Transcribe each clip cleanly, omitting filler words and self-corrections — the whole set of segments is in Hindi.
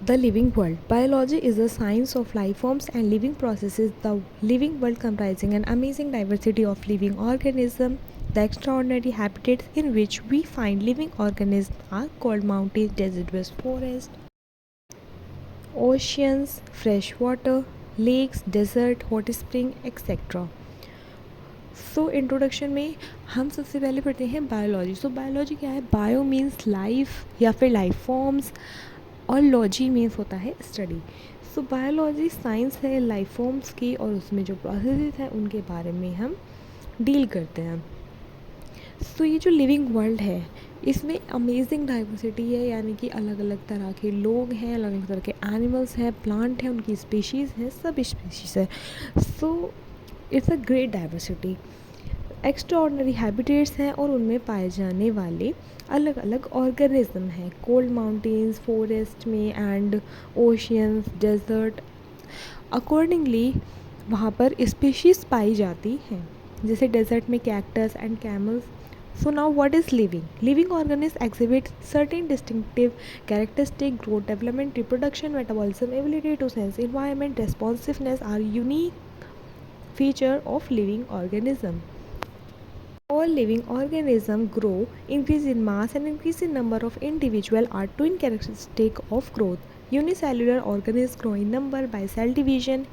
The living world. Biology is the science of life forms and living processes. The living world comprising an amazing diversity of living organisms. The extraordinary habitats in which we find living organisms are called mountains, deciduous forests, oceans, fresh water, lakes, desert, hot spring, etc. So introduction में हम सबसे पहले पढ़ते हैं बायोलॉजी. सो बायोलॉजी क्या है? बायो मीन्स लाइफ या फिर लाइफ फॉर्म्स, और लॉजी मीन्स होता है स्टडी. सो बायोलॉजी साइंस है लाइफ फॉर्म्स की, और उसमें जो प्रोसेसेस हैं उनके बारे में हम डील करते हैं. सो ये जो लिविंग वर्ल्ड है इसमें अमेजिंग डाइवर्सिटी है, यानी कि अलग अलग तरह के लोग हैं, अलग अलग तरह के एनिमल्स हैं, प्लांट हैं, उनकी स्पीशीज़ हैं, सब स्पीशीज़ है. So it's a great diversity. Extraordinary habitats हैं और उनमें पाए जाने वाले अलग अलग ऑर्गेनिज्म हैं. कोल्ड माउंटेन्स, फॉरेस्ट में एंड ओशियंस, डेजर्ट, अकॉर्डिंगली वहाँ पर स्पीशीज़ पाई जाती हैं. जैसे डेजर्ट में cactus and camels. So now what is living? Living organism exhibit certain distinctive characteristic. Growth, development, reproduction, metabolism, ability to sense environment, responsiveness are unique feature of living organism. All living organisms grow, increase in mass and increase in number of individual are twin characteristic of growth. Unicellular organisms grow in number by cell division.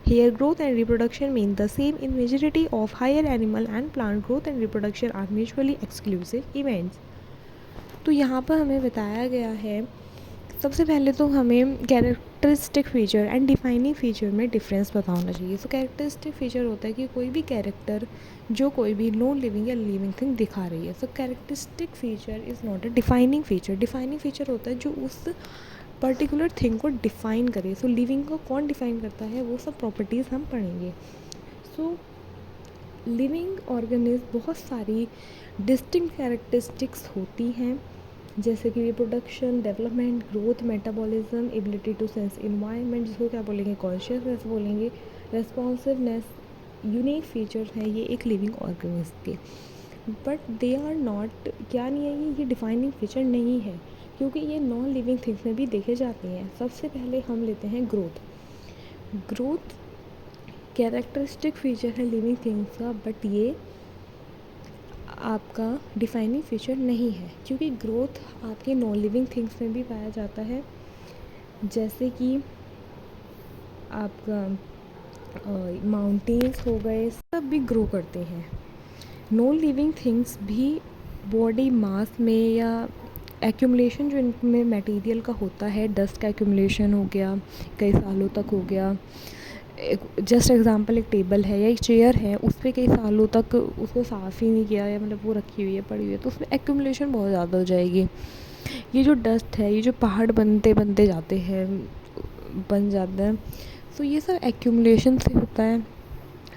Here growth and reproduction mean the same. In majority of higher animal and plant, growth and reproduction are mutually exclusive events. तो यहाँ पर हमें बताया गया है, सबसे पहले तो हमें characteristic feature and defining feature में डिफरेंस पता होना चाहिए. सो कैरेक्टरिस्टिक फ़ीचर होता है कि कोई भी कैरेक्टर जो कोई भी नॉन लिविंग या लिविंग थिंग दिखा रही है. So characteristic feature is not a defining feature. Defining feature होता है जो उस पर्टिकुलर थिंग को डिफ़ाइन करे. सो लिविंग को कौन डिफ़ाइन करता है, वो सब प्रॉपर्टीज़ हम पढ़ेंगे. सो लिविंग ऑर्गेनिज्म बहुत सारी डिस्टिंक्ट कैरेक्टरिस्टिक्स होती हैं, जैसे कि reproduction, development, growth, metabolism, ability to sense environment, जिसको क्या बोलेंगे, कॉन्शियसनेस बोलेंगे, रेस्पॉन्सिवनेस, यूनिक फीचर्स हैं ये एक लिविंग ऑर्गेनिज्म के. बट दे आर नॉट, क्या नहीं है ये डिफाइनिंग फीचर नहीं है, क्योंकि ये नॉन लिविंग थिंग्स में भी देखे जाते हैं. सबसे पहले हम लेते हैं ग्रोथ. ग्रोथ कैरेक्टरिस्टिक फीचर है लिविंग थिंग्स का, बट ये आपका डिफाइनिंग फीचर नहीं है, क्योंकि ग्रोथ आपके नॉन लिविंग थिंग्स में भी पाया जाता है. जैसे कि आपका माउंटेन्स हो गए, सब भी ग्रो करते हैं. नॉन लिविंग थिंग्स भी बॉडी मास में या एक्यूमुलेशन जो इनमें मटेरियल का होता है, डस्ट का एक्यूमुलेशन हो गया, कई सालों तक हो गया. जस्ट एग्जांपल, एक टेबल है या एक चेयर है, उस पर कई सालों तक उसको साफ़ ही नहीं किया, या मतलब वो रखी हुई है, पड़ी हुई है, तो उसमें एक्यूमुलेशन बहुत ज़्यादा हो जाएगी. ये जो डस्ट है, ये जो पहाड़ बनते बनते जाते हैं, बन जाते हैं, सो ये सब एक्यूमुलेशन से होता है.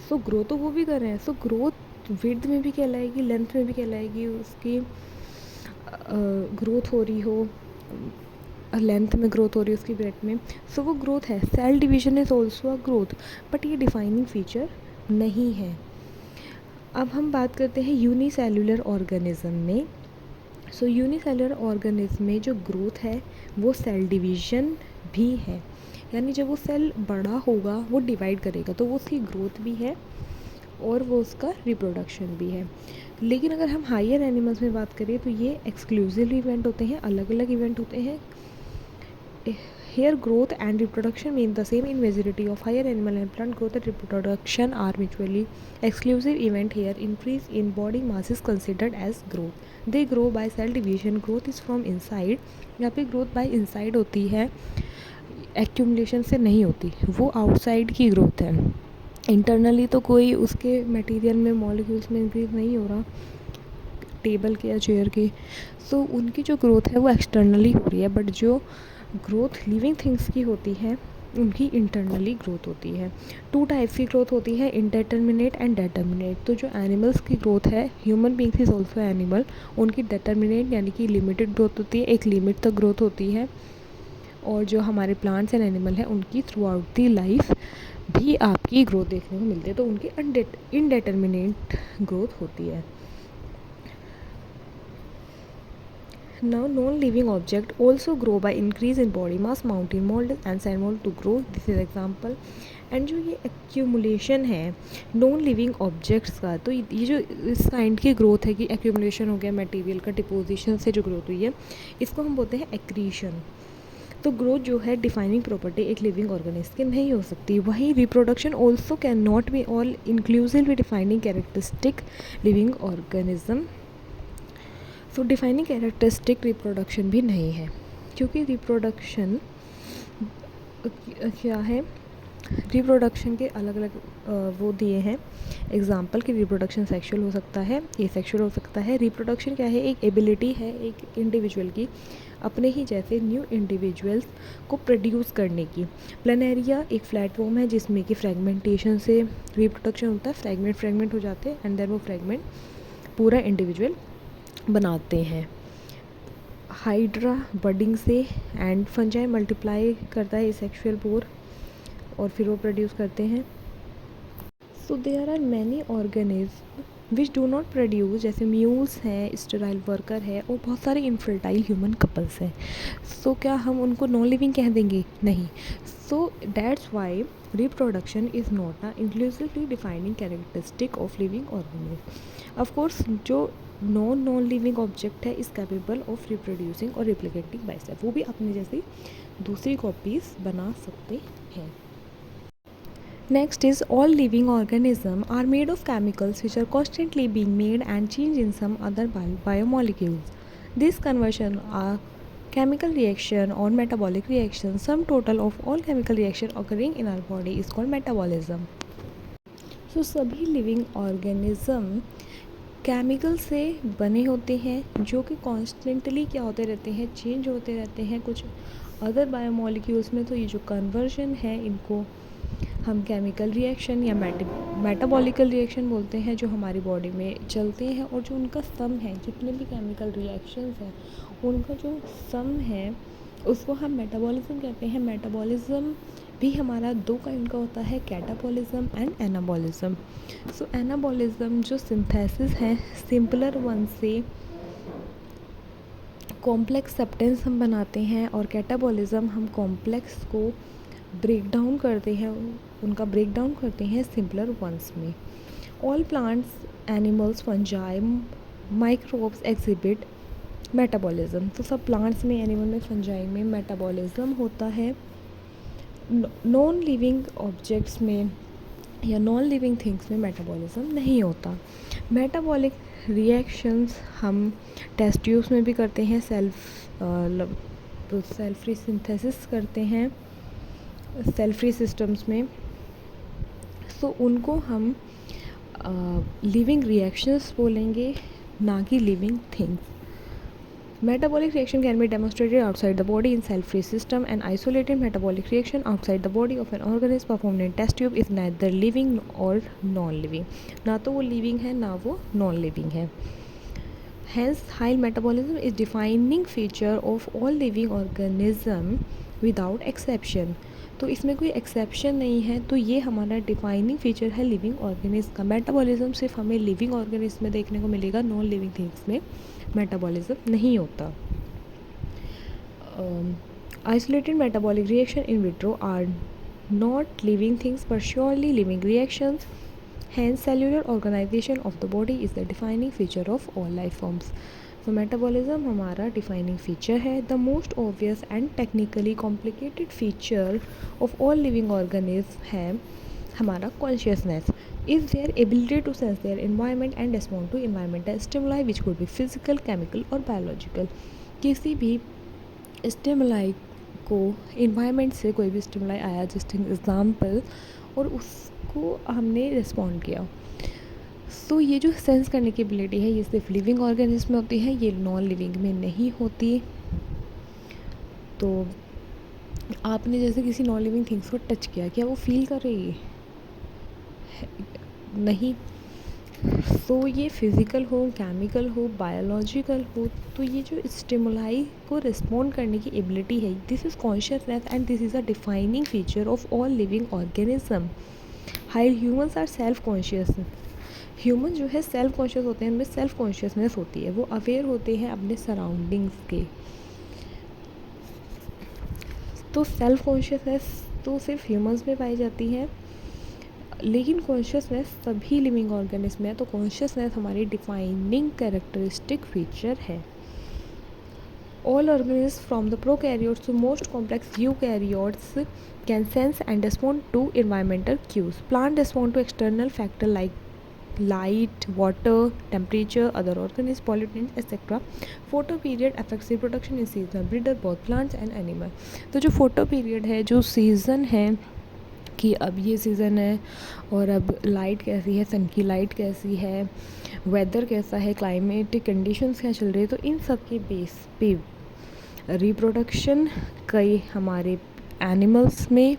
सो ग्रोथ तो वो भी कर रहे हैं. सो ग्रोथ विड्थ में भी कहलाएगी, लेंथ में भी कहलाएगी. उसकी ग्रोथ हो रही हो, लेंथ में ग्रोथ हो रही है उसकी ब्रेथ में, सो वो ग्रोथ है. Cell division is also a growth, but ये डिफाइनिंग फीचर नहीं है. अब हम बात करते हैं यूनिसेल्युलर ऑर्गेनिज्म में. सो यूनिसेल्युलर ऑर्गेनिज्म में जो ग्रोथ है वो सेल डिवीजन भी है, यानी जब वो सेल बड़ा होगा वो डिवाइड करेगा, तो वो उसकी ग्रोथ भी है और वो उसका रिप्रोडक्शन भी है. लेकिन अगर हम हायर एनिमल्स में बात करें तो ये एक्सक्लूसिव इवेंट होते हैं, अलग अलग इवेंट होते हैं. Here growth and reproduction mean the same. In majority of higher animal and plant, growth and reproduction are mutually exclusive event. Here increase in body mass is considered as growth. They grow by cell division. Growth is from inside. यहाँ पे growth by inside होती है, accumulation से नहीं होती, वो outside की growth है. इंटरनली तो कोई उसके मटेरियल में, मॉलिक्यूल्स में इंक्रीज नहीं हो रहा, टेबल के या चेयर के. सो उनकी जो ग्रोथ है वो एक्सटर्नली हो रही है, बट जो ग्रोथ लिविंग थिंग्स की होती है उनकी इंटरनली ग्रोथ होती है. टू टाइप्स की ग्रोथ होती है, इंडेटर्मिनेट एंड डेटर्मिनेट. तो जो एनिमल्स की ग्रोथ है, human beings is also animal, उनकी डेटर्मिनेट यानी कि लिमिटेड ग्रोथ होती है, एक लिमिट तक ग्रोथ होती है. और जो हमारे प्लांट्स एंड एनिमल हैं उनकी थ्रू आउट दी लाइफ भी आपकी ग्रोथ देखने को मिलती है, तो उनकी इनडेटर्मिनेट ग्रोथ होती है. Now non-living object also grow by increase in body mass, mountain mold and sand mold to grow. This is example. And जो ये एक्यूमुलेशन है नॉन लिविंग ऑब्जेक्ट्स का, तो ये जो इस काइंड की ग्रोथ है कि एक्यूमुलेशन हो गया मटेरियल का, डिपोजिशन से जो ग्रोथ हुई है, इसको हम बोलते हैं एक्रीशन. तो ग्रोथ जो है डिफाइनिंग प्रॉपर्टी एक लिविंग ऑर्गेनिज्म की नहीं हो सकती. वहीं reproduction also can not be all inclusively defining characteristic living organism. So defining characteristic reproduction भी नहीं है, क्योंकि रिप्रोडक्शन क्या है, रिप्रोडक्शन के अलग अलग वो दिए हैं एग्जाम्पल कि रिप्रोडक्शन सेक्सुअल हो सकता है, एसेक्सुअल हो सकता है. रिप्रोडक्शन क्या है, एक एबिलिटी है एक इंडिविजुअल की अपने ही जैसे न्यू इंडिविजुअल्स को प्रोड्यूस करने की. प्लेनेरिया एक प्लेटफॉर्म है जिसमें कि फ्रेगमेंटेशन से रिप्रोडक्शन होता है, फ्रेगमेंट हो जाते हैं एंड देन वो फ्रेगमेंट पूरा इंडिविजुअल बनाते हैं. हाइड्रा बडिंग से एंड फंजाई मल्टीप्लाई करता है एसेक्सुअल पोर और फिर वो प्रोड्यूस करते हैं. So there are many organism which do not produce, जैसे म्यूल्स हैं, स्टेराइल वर्कर है और बहुत सारे इनफर्टाइल ह्यूमन कपल्स हैं. सो क्या हम उनको नॉन लिविंग कह देंगे? नहीं. So that's why reproduction is not a inclusively defining characteristic of living organism. Of course जो नॉन लिविंग ऑब्जेक्ट है इज़ कैपेबल ऑफ रिप्रोड्यूसिंग और रिप्लिकेटिंग बाय सेल्फ, वो भी अपने जैसी दूसरी कॉपीज़ बना सकते हैं. Next is all living organisms are made of chemicals which are constantly being made and changed in some other biomolecules. This conversion are chemical reaction or metabolic reaction. Sum total of all chemical reaction occurring in our body is called metabolism. So सभी living organism केमिकल से बने होते हैं जो कि कॉन्स्टेंटली क्या होते रहते हैं, चेंज होते रहते हैं. कुछ अदर बायोमोलिक्यूल्स में तो ये जो कन्वर्जन है इनको हम केमिकल रिएक्शन या मेटाबॉलिकल रिएक्शन बोलते हैं, जो हमारी बॉडी में चलते हैं. और जो उनका सम है, जितने भी केमिकल रिएक्शंस हैं उनका जो सम है उसको हम मेटाबॉलिज्म कहते हैं. मेटाबॉलिज्म भी हमारा दो काइंड का होता है, catabolism and anabolism. So anabolism जो सिंथेसिस है सिंपलर वन से कॉम्प्लेक्स सब्सटेंस हम बनाते हैं, और कैटाबॉलिज्म हम कॉम्प्लेक्स को ब्रेक डाउन करते हैं, उनका ब्रेक डाउन करते हैं सिंपलर वंस में. All plants, animals, fungi, microbes exhibit metabolism. तो सब प्लांट्स में, एनिमल में, फंजाई में मेटाबॉलिज्म होता है. नॉन लिविंग ऑब्जेक्ट्स में या नॉन लिविंग थिंग्स में मेटाबॉलिज्म नहीं होता. मेटाबॉलिक रिएक्शंस हम टेस्ट ट्यूब्स में भी करते हैं, सेल फ्री सिंथेसिस करते हैं सेल फ्री सिस्टम्स में. सो उनको हम लिविंग रिएक्शंस बोलेंगे, ना कि living things. Metabolic reaction can be demonstrated outside the body in cell-free system. An isolated metabolic reaction outside the body of an organism performed in test tube is neither living or non-living. ना तो वो living है ना वो non-living है. Hence, high metabolism is defining feature of all living organism without exception. तो इसमें कोई एक्सेप्शन नहीं है, तो ये हमारा डिफाइनिंग फीचर है लिविंग ऑर्गेनिज्म का. मेटाबॉलिज्म सिर्फ हमें लिविंग ऑर्गेनिज्म में देखने को मिलेगा, नॉन लिविंग थिंग्स में मेटाबॉलिज्म नहीं होता. Isolated metabolic reaction in vitro are not living things but surely living reactions. Hence, cellular organization of the body is the defining feature of all life forms. So, metabolism हमारा defining feature है. The most obvious and technically complicated feature of all living organisms है हमारा consciousness. Is their ability to sense their environment and respond to environmental stimuli which could be physical, chemical और biological. किसी भी stimuli को environment से कोई भी stimuli आया, just an example, और उसको हमने respond किया. सो ये जो सेंस करने की एबिलिटी है ये सिर्फ लिविंग ऑर्गेनिज्म में होती है, ये नॉन लिविंग में नहीं होती. तो आपने जैसे किसी नॉन लिविंग थिंग्स को टच किया, क्या वो फील कर रही है? नहीं. सो ये फिज़िकल हो, केमिकल हो, बायोलॉजिकल हो, तो ये जो स्टिमुलाई को रिस्पॉन्ड करने की एबिलिटी है, this is consciousness and this is a defining feature of all living organism. High humans are self conscious. Human जो है सेल्फ कॉन्शियस होते हैं, उनमें सेल्फ कॉन्शियसनेस होती है, वो अवेयर होते हैं अपने सराउंडिंग्स के। तो सेल्फ कॉन्शियसनेस तो सिर्फ ह्यूमंस में पाई जाती है, लेकिन कॉन्शियसनेस सभी लिविंग ऑर्गेनिज्म में है। तो कॉन्शियसनेस हमारी डिफाइनिंग कैरेक्टरिस्टिक फीचर है। All organisms from the prokaryotes to most complex eukaryotes can sense and respond to environmental cues. Plants respond to external factors like light, water, temperature, other organisms, pollutants, etc. Photo period affects reproduction in season, breeder both plants and animals. तो जो फोटो पीरियड है, जो सीज़न है कि अब ये सीज़न है और अब लाइट कैसी है, सन की लाइट कैसी है, वेदर कैसा है, क्लाइमेटिक कंडीशंस क्या चल रही है, तो इन सब के बेस पे रिप्रोडक्शन कई हमारे एनिमल्स में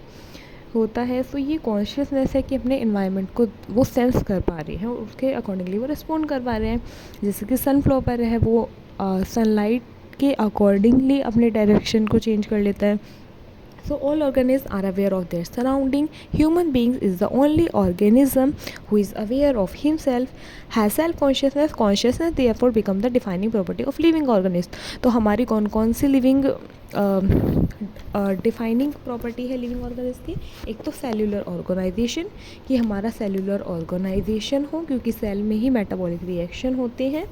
होता है। तो ये कॉन्शियसनेस है कि अपने इन्वायरमेंट को वो सेंस कर पा रहे हैं और उसके अकॉर्डिंगली वो रिस्पॉन्ड कर पा रहे हैं। जैसे कि सनफ्लावर है, वो सनलाइट के अकॉर्डिंगली अपने डायरेक्शन को चेंज कर लेता है। So all organisms are aware of their surrounding. Human beings is the only organism who is aware of himself, has self-consciousness. Consciousness therefore become the defining property of living organism. तो हमारी कौन कौन सी लिविंग डिफाइनिंग प्रॉपर्टी है लिविंग ऑर्गेनिज्म की? एक तो सेल्यूलर ऑर्गेनाइजेशन, कि हमारा सेल्यूलर ऑर्गेनाइजेशन हो, क्योंकि सेल में ही मेटाबॉलिक रिएक्शन होते हैं,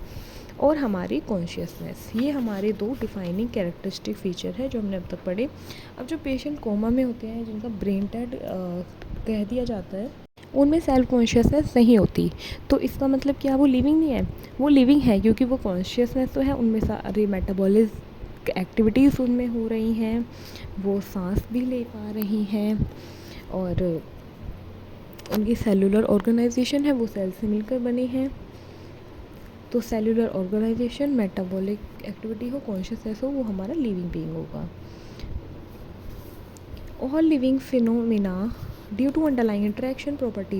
और हमारी कॉन्शियसनेस। ये हमारे दो डिफाइनिंग कैरेक्टरिस्टिक फीचर है जो हमने अब तक पढ़े। अब जो पेशेंट कोमा में होते हैं, जिनका ब्रेन डेड कह दिया जाता है, उनमें सेल्फ कॉन्शियसनेस नहीं होती। तो इसका मतलब क्या वो लिविंग नहीं है? वो लिविंग है, क्योंकि वो कॉन्शियसनेस तो है, उनमें सारी मेटाबॉलिक एक्टिविटीज़ उनमें हो रही हैं, वो सांस भी ले पा रही हैं, और उनकी सेलुलर ऑर्गेनाइजेशन है वो सेल से मिलकर बनी है। तो सेलुलर ऑर्गेनाइजेशन, मेटाबॉलिक एक्टिविटी हो, कॉन्शियसनेस हो, वो हमारा लिविंग बीइंग होगा। All living phenomena due to underlying interaction property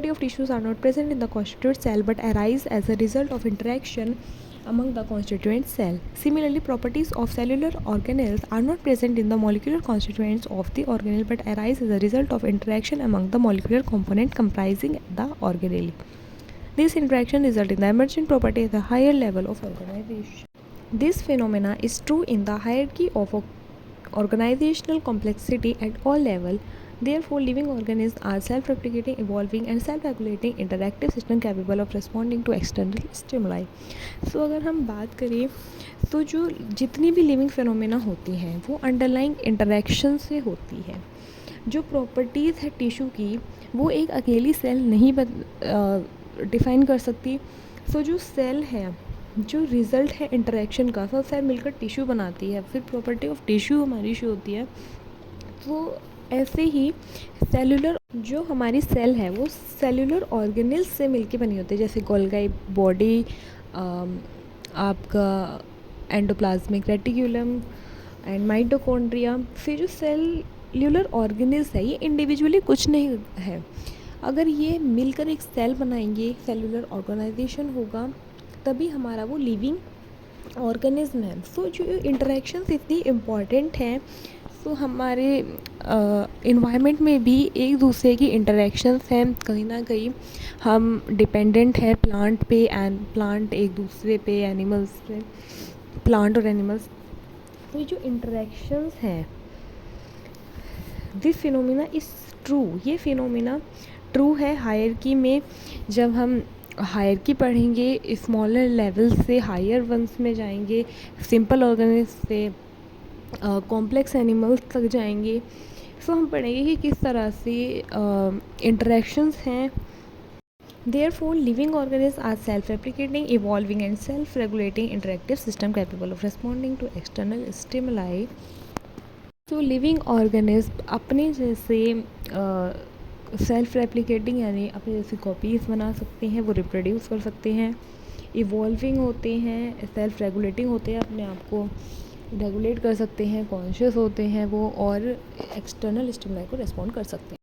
of tissues are not present in the constituent cell but arise as a result of interaction among the constituent cell. Similarly, properties of cellular organelles are not present in the molecular constituents of the organelle but arise as a result of interaction among the molecular component comprising the organelle. This interaction results in the emergent property at a higher level of organization. This phenomena is true in the hierarchy of organizational complexity at all levels. Therefore, living organisms are self-replicating, evolving and self-regulating interactive system capable of responding to external stimuli. So अगर हम बात करें तो जो जितनी भी लिविंग फिनोमेना होती हैं वो अंडरलाइंग इंटरेक्शन से होती है। जो प्रॉपर्टीज़ है टिश्यू की वो एक अकेली सेल नहीं डिफ़ाइन कर सकती। सो जो सेल है, जो रिज़ल्ट है इंटरेक्शन का, सब सेल मिलकर टिश्यू बनाती है, फिर प्रॉपर्टी ऑफ टिश्यू हमारी इशू होती है। तो ऐसे ही सेलुलर जो हमारी सेल है वो सेलुलर ऑर्गेनेल्स से मिलके बनी होती है, जैसे गोल्गी बॉडी, आपका एंडोप्लाज्मिक रेटिकुलम एंड माइटोकॉन्ड्रिया। फिर जो सेलुलर ऑर्गेनेल्स है ये इंडिविजुअली कुछ नहीं है, अगर ये मिलकर एक सेल बनाएंगे, सेलुलर ऑर्गेनाइजेशन होगा, तभी हमारा वो लिविंग ऑर्गेनिज्म है। सो जो इंटरेक्शंस इतनी इम्पॉर्टेंट हैं, तो हमारे इन्वायरमेंट में भी एक दूसरे की इंटरेक्शंस हैं, कहीं ना कहीं हम डिपेंडेंट है प्लांट पे, एंड प्लांट एक दूसरे पे, एनिमल्स पे, प्लांट और एनिमल्स। तो ये जो इंटरेक्शंस हैं, दिस फिनोमिना इज़ ट्रू, ये फिनोमिना ट्रू है हायरकी में। जब हम हायरकी पढ़ेंगे, स्मॉलर लेवल से हायर वंस में जाएंगे, सिंपल ऑर्गेनिज्म से कॉम्प्लेक्स एनिमल्स तक जाएंगे, सो हम पढ़ेंगे कि किस तरह से इंटरेक्शंस हैं। Therefore, living organisms are self-replicating, evolving and self-regulating interactive system capable of responding to external stimuli. तो लिविंग ऑर्गेनिज्म अपने जैसे सेल्फ रेप्लिकेटिंग यानी अपने जैसी कॉपीज़ बना सकते हैं, वो रिप्रोड्यूस कर सकते हैं, इवॉल्विंग होते हैं, सेल्फ रेगुलेटिंग होते हैं, अपने आप को रेगुलेट कर सकते हैं, कॉन्शियस होते हैं वो, और एक्सटर्नल स्टिमुलाई को रिस्पॉन्ड कर सकते हैं।